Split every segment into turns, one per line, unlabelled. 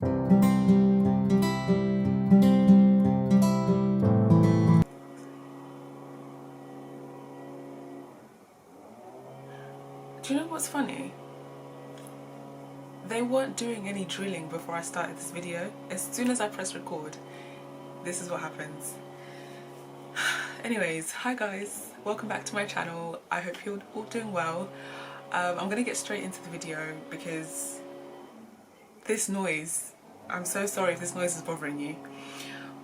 Do you know what's funny? They weren't doing any drilling before I started this video. As soon as I press record, this is what happens. Anyways, hi guys, welcome back to my channel. I hope you're all doing well. I'm gonna get straight into the video because this noise, I'm so sorry if this noise is bothering you.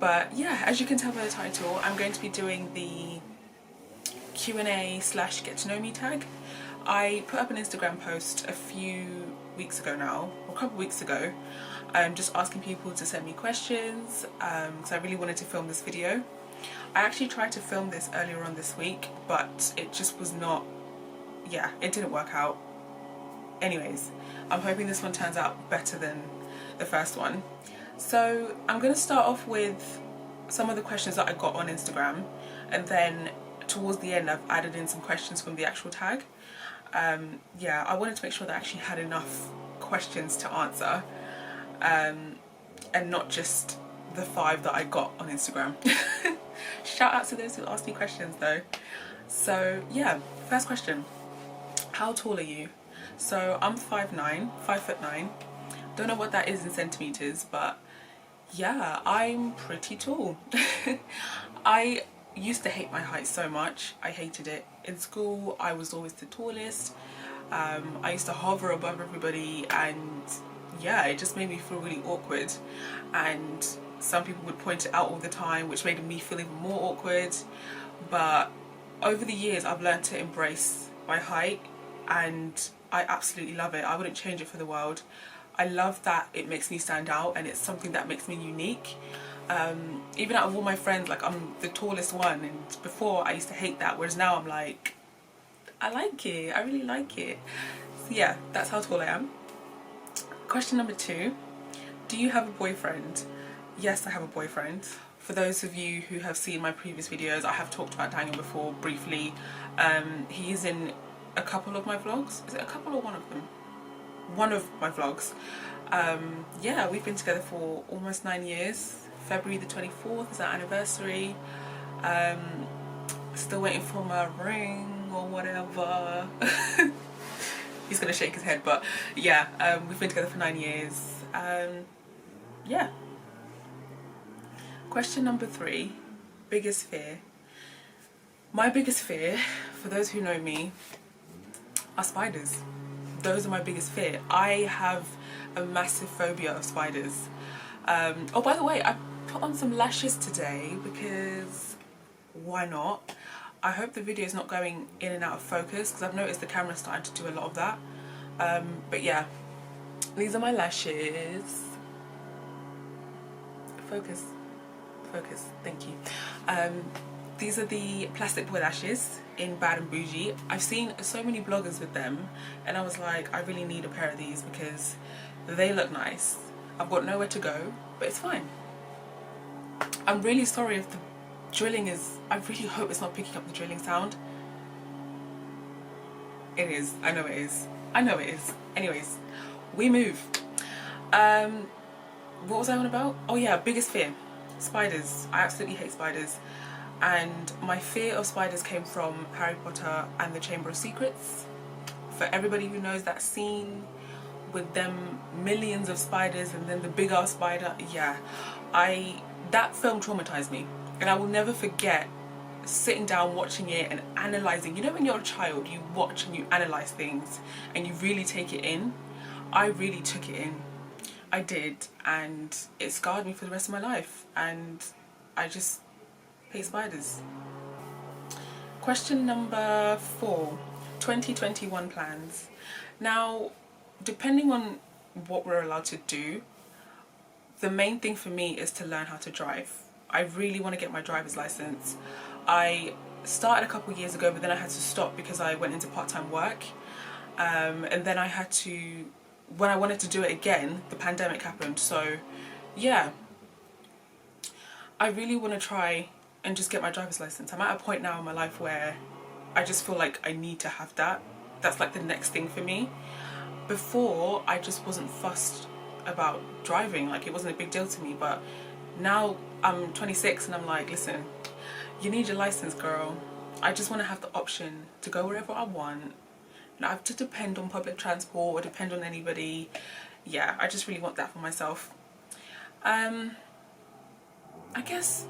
But yeah, as you can tell by the title, I'm going to be doing the Q&A / get to know me tag. I put up an Instagram post a few weeks ago now, or a couple weeks ago, just asking people to send me questions because I really wanted to film this video. I actually tried to film this earlier on this week, but it just was not, yeah, it didn't work out. Anyways, I'm hoping this one turns out better than the first one. So I'm going to start off with some of the questions that I got on Instagram, and then towards the end I've added in some questions from the actual tag. Yeah, I wanted to make sure that I actually had enough questions to answer, and not just the 5 that I got on Instagram. Shout out to those who asked me questions though. So yeah, first question, how tall are you? So I'm 5'9", 5'9". Don't know what that is in centimeters, but yeah, I'm pretty tall. I used to hate my height so much. I hated it. In school, I was always the tallest. I used to hover above everybody, and yeah, it just made me feel really awkward. And some people would point it out all the time, which made me feel even more awkward. But over the years, I've learned to embrace my height, and I absolutely love it. I wouldn't change it for the world. I love that it makes me stand out, and it's something that makes me unique. Even out of all my friends, like, I'm the tallest one, and before I used to hate that, whereas now I'm like, I like it, I really like it. So yeah, that's how tall I am. Question number 2, do you have a boyfriend? Yes, I have a boyfriend. For those of you who have seen my previous videos, I have talked about Daniel before briefly. He's in a couple of my vlogs. Is it a couple or one of them? One of my vlogs. Yeah, we've been together for almost 9 years. February the 24th is our anniversary. Still waiting for my ring or whatever. He's gonna shake his head, but yeah, we've been together for 9 years. Yeah. Question number 3, biggest fear. My biggest fear, for those who know me, are spiders. Those are my biggest fear. I have a massive phobia of spiders. Oh, by the way, I put on some lashes today because why not? I hope the video is not going in and out of focus because I've noticed the camera's starting to do a lot of that. But yeah, these are my lashes. Focus, focus, thank you. These are the plastic boy lashes in Bad and Bougie. I've seen so many bloggers with them, and I was like, I really need a pair of these because they look nice. I've got nowhere to go, but it's fine. I'm really sorry if the drilling is, I really hope it's not picking up the drilling sound. It is, I know it is. I know it is. Anyways, we move. What was I on about? Oh yeah, biggest fear, spiders. I absolutely hate spiders. And my fear of spiders came from Harry Potter and the Chamber of Secrets. For everybody who knows that scene with them millions of spiders and then the big ass spider, yeah, that film traumatized me, and I will never forget sitting down watching it and analysing. You know when you're a child, you watch and you analyse things and you really take it in. I really took it in. I did, and it scarred me for the rest of my life, and I just hate spiders. Question number 4, 2021 plans. Now, depending on what we're allowed to do, the main thing for me is to learn how to drive. I really want to get my driver's license. I started a couple years ago, but then I had to stop because I went into part-time work, and then I had to, when I wanted to do it again, the pandemic happened. So yeah, I really want to try and just get my driver's license. I'm at a point now in my life where I just feel like I need to have that. That's like the next thing for me. Before, I just wasn't fussed about driving. Like, it wasn't a big deal to me. But now I'm 26 and I'm like, listen, you need your license, girl. I just want to have the option to go wherever I want. Not have to depend on public transport or depend on anybody. Yeah, I just really want that for myself. I guess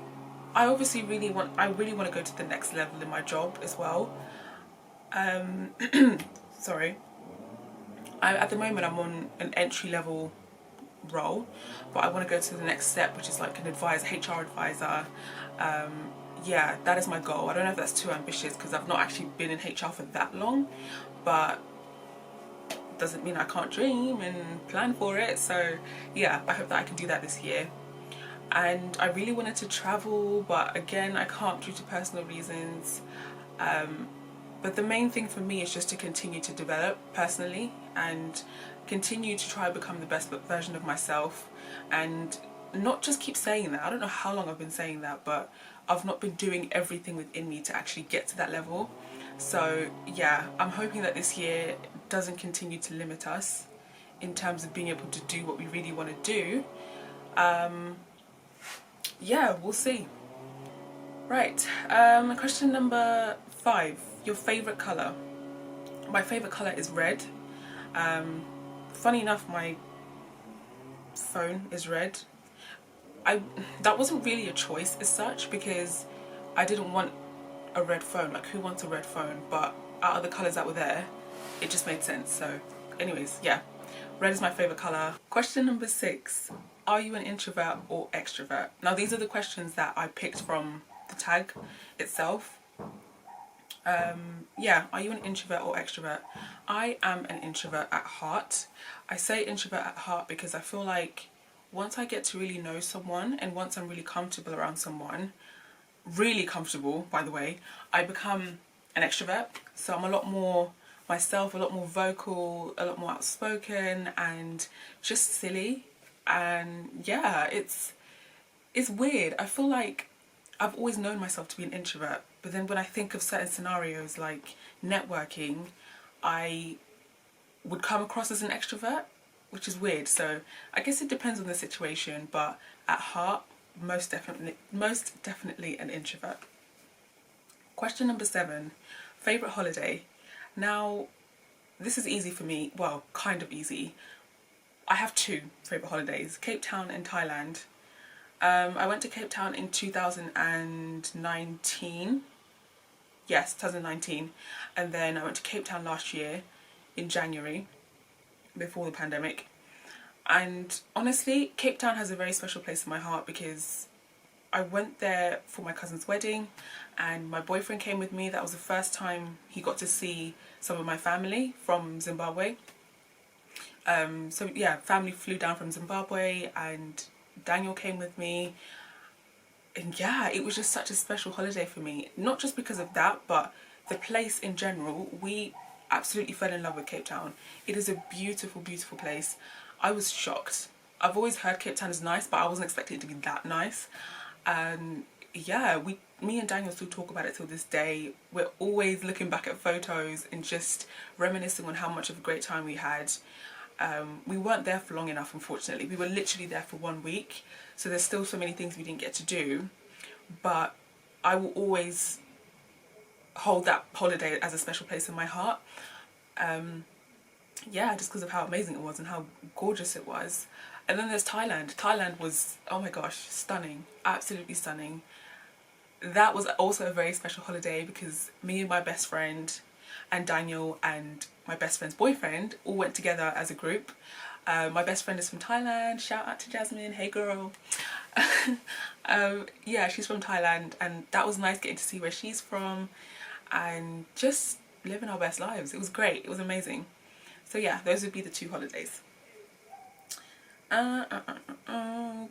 I obviously really want to go to the next level in my job as well. Sorry. At the moment I'm on an entry level role, but I want to go to the next step, which is like an advisor, HR advisor. Yeah, that is my goal. I don't know if that's too ambitious because I've not actually been in HR for that long, but doesn't mean I can't dream and plan for it. So yeah, I hope that I can do that this year. And I really wanted to travel, but again, I can't due to personal reasons. But the main thing for me is just to continue to develop personally and continue to try to become the best version of myself, and not just keep saying that. I don't know how long I've been saying that, but I've not been doing everything within me to actually get to that level. So yeah, I'm hoping that this year doesn't continue to limit us in terms of being able to do what we really want to do. Yeah, we'll see. Right, question number 5. Your favourite colour? My favourite colour is red. Funny enough, my phone is red. That wasn't really a choice as such, because I didn't want a red phone. Like, who wants a red phone? But out of the colours that were there, it just made sense. So anyways, yeah, red is my favourite colour. Question number 6. Are you an introvert or extrovert? Now, these are the questions that I picked from the tag itself. Yeah, are you an introvert or extrovert? I am an introvert at heart. I say introvert at heart because I feel like once I get to really know someone, and once I'm really comfortable around someone, really comfortable by the way, I become an extrovert. So I'm a lot more myself, a lot more vocal, a lot more outspoken, and just silly. And yeah, it's weird. I feel like I've always known myself to be an introvert, but then when I think of certain scenarios like networking, I would come across as an extrovert, which is weird. So I guess it depends on the situation, but at heart, most definitely an introvert. Question number 7. Favorite holiday? Now, this is easy for me. Well, kind of easy. I have 2 favorite holidays: Cape Town and Thailand. I went to Cape Town in 2019. Yes, 2019. And then I went to Cape Town last year in January, before the pandemic. And honestly, Cape Town has a very special place in my heart because I went there for my cousin's wedding and my boyfriend came with me. That was the first time he got to see some of my family from Zimbabwe. So yeah, family flew down from Zimbabwe and Daniel came with me. And yeah, it was just such a special holiday for me. Not just because of that, but the place in general. We absolutely fell in love with Cape Town. It is a beautiful, beautiful place. I was shocked. I've always heard Cape Town is nice, but I wasn't expecting it to be that nice. And yeah, me and Daniel still talk about it till this day. We're always looking back at photos and just reminiscing on how much of a great time we had. We weren't there for long enough, unfortunately. We were literally there for 1 week, so there's still so many things we didn't get to do, but I will always hold that holiday as a special place in my heart. Yeah, just because of how amazing it was and how gorgeous it was. And then there's Thailand. Thailand was, oh my gosh, stunning, absolutely stunning. That was also a very special holiday because me and my best friend and Daniel and my best friend's boyfriend all went together as a group. My best friend is from Thailand. Shout out to Jasmine. Hey girl. Yeah, she's from Thailand, and that was nice getting to see where she's from and just living our best lives. It was great. It was amazing. So yeah, those would be the 2 holidays.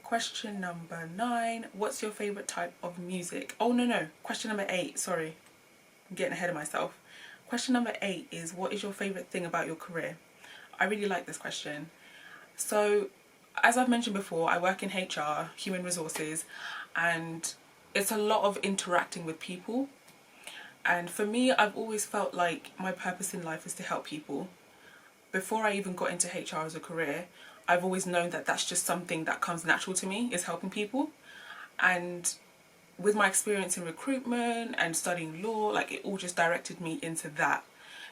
Question number 9. What's your favourite type of music? Oh no. Question number 8. Sorry. I'm getting ahead of myself. Question number 8 is, what is your favourite thing about your career? I really like this question. So, as I've mentioned before, I work in HR, human resources, and it's a lot of interacting with people. And for me, I've always felt like my purpose in life is to help people. Before I even got into HR as a career, I've always known that that's just something that comes natural to me, is helping people. And with my experience in recruitment and studying law, like it all just directed me into that.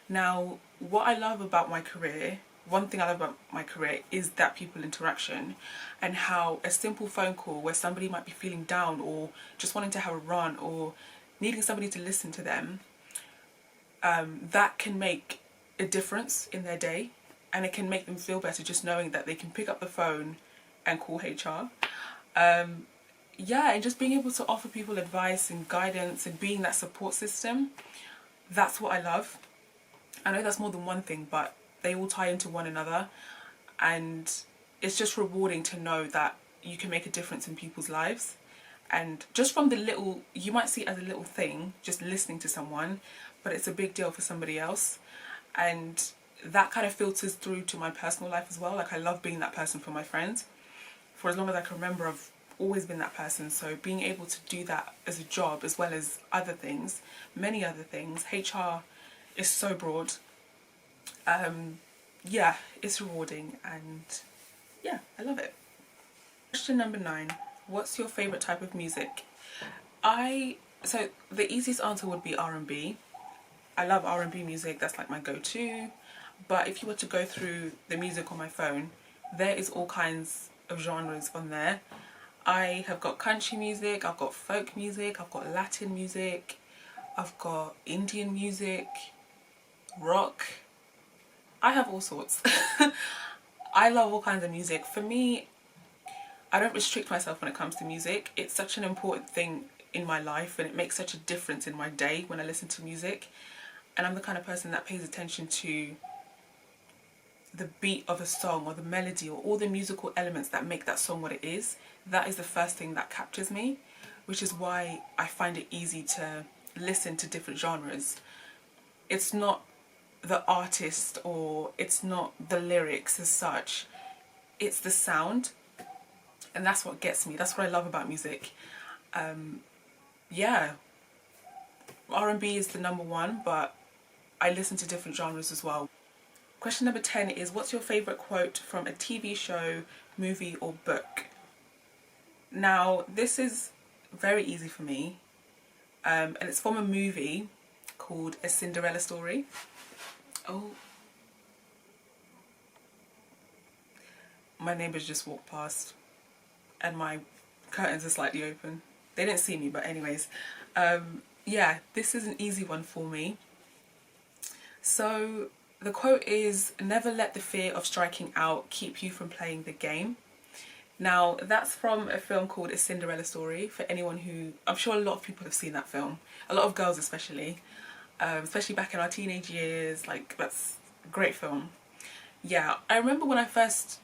Now, what I love about my career, one thing I love about my career is that people interaction, and how a simple phone call where somebody might be feeling down or just wanting to have a run or needing somebody to listen to them, that can make a difference in their day, and it can make them feel better just knowing that they can pick up the phone and call HR. Yeah, and just being able to offer people advice and guidance and being that support system, that's what I love. I know that's more than one thing, but they all tie into one another, and it's just rewarding to know that you can make a difference in people's lives. And just from the little, you might see it as a little thing, just listening to someone, but it's a big deal for somebody else. And that kind of filters through to my personal life as well. Like, I love being that person for my friends. For as long as I can remember, I've always been that person. So being able to do that as a job, as well as other things, many other things, HR is so broad. Yeah, it's rewarding, and yeah, I love it. Question number 9. What's your favourite type of music? So the easiest answer would be R&B. I love R&B music, that's like my go-to. But if you were to go through the music on my phone, there is all kinds of genres on there. I have got country music, I've got folk music, I've got Latin music, I've got Indian music, rock. I have all sorts. I love all kinds of music. For me, I don't restrict myself when it comes to music. It's such an important thing in my life, and it makes such a difference in my day when I listen to music. And I'm the kind of person that pays attention to the beat of a song, or the melody, or all the musical elements that make that song what it is. That is the first thing that captures me, which is why I find it easy to listen to different genres. It's not the artist, or it's not the lyrics as such, it's the sound, and that's what gets me. That's what I love about music. Yeah, R&B is the number one, but I listen to different genres as well. Question number 10 is, what's your favourite quote from a TV show, movie or book? Now, this is very easy for me, and it's from a movie called A Cinderella Story. Oh, my neighbours just walked past and my curtains are slightly open. They didn't see me, but anyways, yeah, this is an easy one for me. So the quote is, never let the fear of striking out keep you from playing the game. Now, that's from a film called A Cinderella Story. For anyone who, I'm sure a lot of people have seen that film, a lot of girls especially back in our teenage years. Like, that's a great film. Yeah, I remember when I first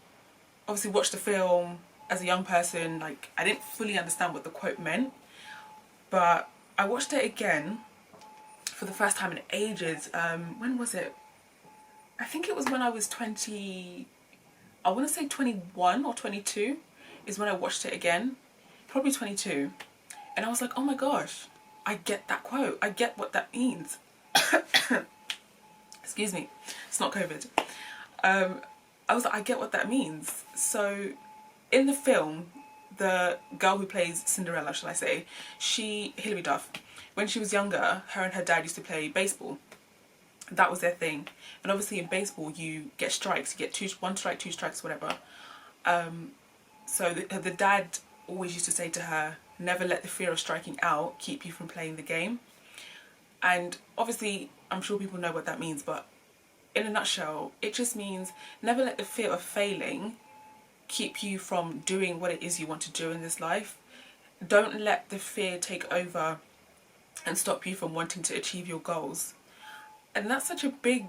obviously watched the film as a young person, like, I didn't fully understand what the quote meant, but I watched it again for the first time in ages. When was it? I think it was when I was 20, I want to say 21 or 22 is when I watched it again, probably 22. And I was like, oh my gosh, I get that quote. I get what that means. Excuse me, it's not COVID. I was like, I get what that means. So in the film, the girl who plays Cinderella, shall I say, Hilary Duff, when she was younger, her and her dad used to play baseball. That was their thing. And obviously in baseball you get strikes, you get one strike, two strikes, whatever. So the dad always used to say to her, never let the fear of striking out keep you from playing the game. And obviously I'm sure people know what that means, but in a nutshell, it just means never let the fear of failing keep you from doing what it is you want to do in this life. Don't let the fear take over and stop you from wanting to achieve your goals. And that's such a big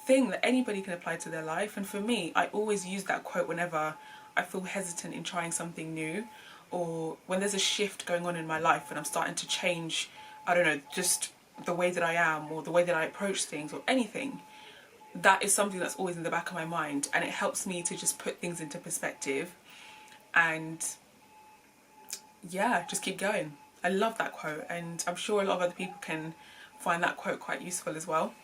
thing that anybody can apply to their life. And for me, I always use that quote whenever I feel hesitant in trying something new, or when there's a shift going on in my life and I'm starting to change, I don't know, just the way that I am or the way that I approach things or anything. That is something that's always in the back of my mind, and it helps me to just put things into perspective and yeah, just keep going. I love that quote, and I'm sure a lot of other people can find that quote quite useful as well.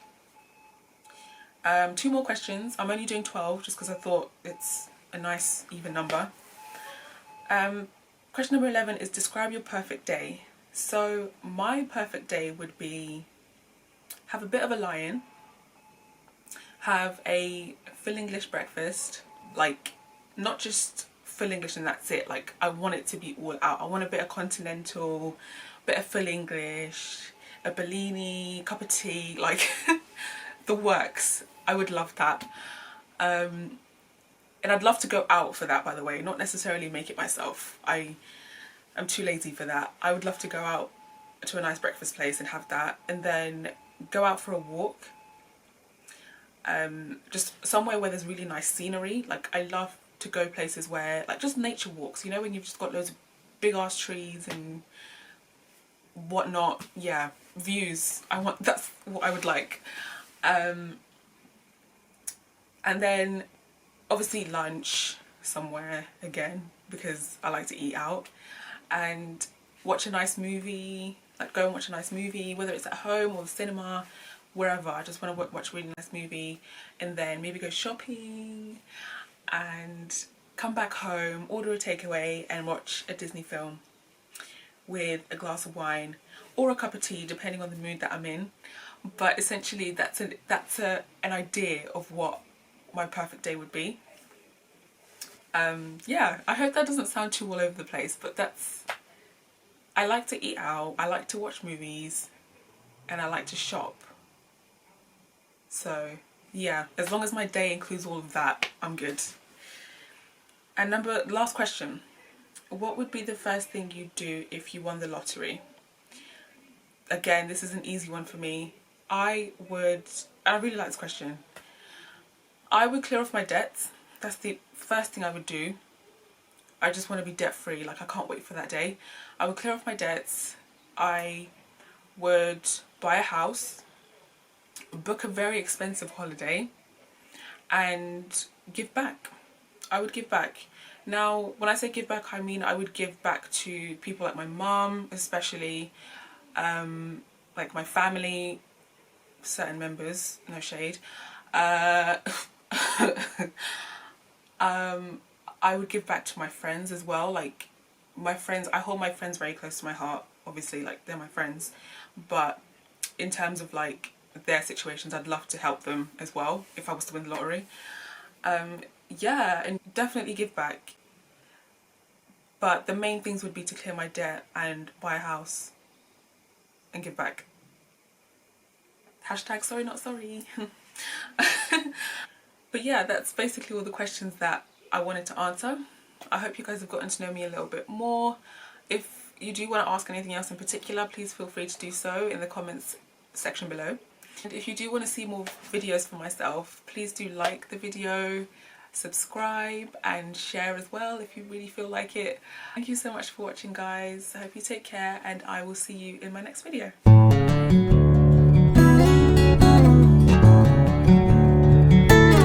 2 more questions. I'm only doing 12 just because I thought it's a nice even number. Question number 11 is describe your perfect day. So my perfect day would be have a bit of a lie-in, have a full English breakfast, like not just full English and that's it, like I want it to be all out. I want a bit of continental, bit of full English, a Bellini, cup of tea, like the works. I would love that. And I'd love to go out for that, by the way, not necessarily make it myself. I'm too lazy for that. I would love to go out to a nice breakfast place and have that, and then go out for a walk. Just somewhere where there's really nice scenery. Like I love to go places where, like, just nature walks, you know, when you've just got loads of big ass trees and whatnot. Yeah, views. That's what I would like. And then obviously lunch somewhere again, because I like to eat out, and watch a nice movie, like go and watch a nice movie, whether it's at home or the cinema, wherever. I just want to watch a really nice movie, and then maybe go shopping and come back home, order a takeaway and watch a Disney film with a glass of wine or a cup of tea, depending on the mood that I'm in. But essentially that's an idea of what my perfect day would be. Yeah, I hope that doesn't sound too all over the place, but I like to eat out, I like to watch movies, and I like to shop. So yeah, as long as my day includes all of that, I'm good. And last question, what would be the first thing you'd do if you won the lottery? Again, this is an easy one for me. I really like this question. I would clear off my debts. That's the first thing I would do. I just want to be debt free. Like, I can't wait for that day. I would clear off my debts. I would buy a house, book a very expensive holiday, and give back. I would give back. Now, when I say give back, I mean I would give back to people like my mum, especially, like my family, certain members, no shade. I would give back to my friends as well. Like my friends, I hold my friends very close to my heart. Obviously, like, they're my friends, but in terms of like their situations, I'd love to help them as well if I was to win the lottery. Yeah, and definitely give back. But the main things would be to clear my debt and buy a house and give back. Hashtag sorry not sorry. But yeah, that's basically all the questions that I wanted to answer. I hope you guys have gotten to know me a little bit more. If you do want to ask anything else in particular, please feel free to do so in the comments section below. And if you do want to see more videos from myself, please do like the video, subscribe and share as well if you really feel like it. Thank you so much for watching, guys. I hope you take care, and I will see you in my next video.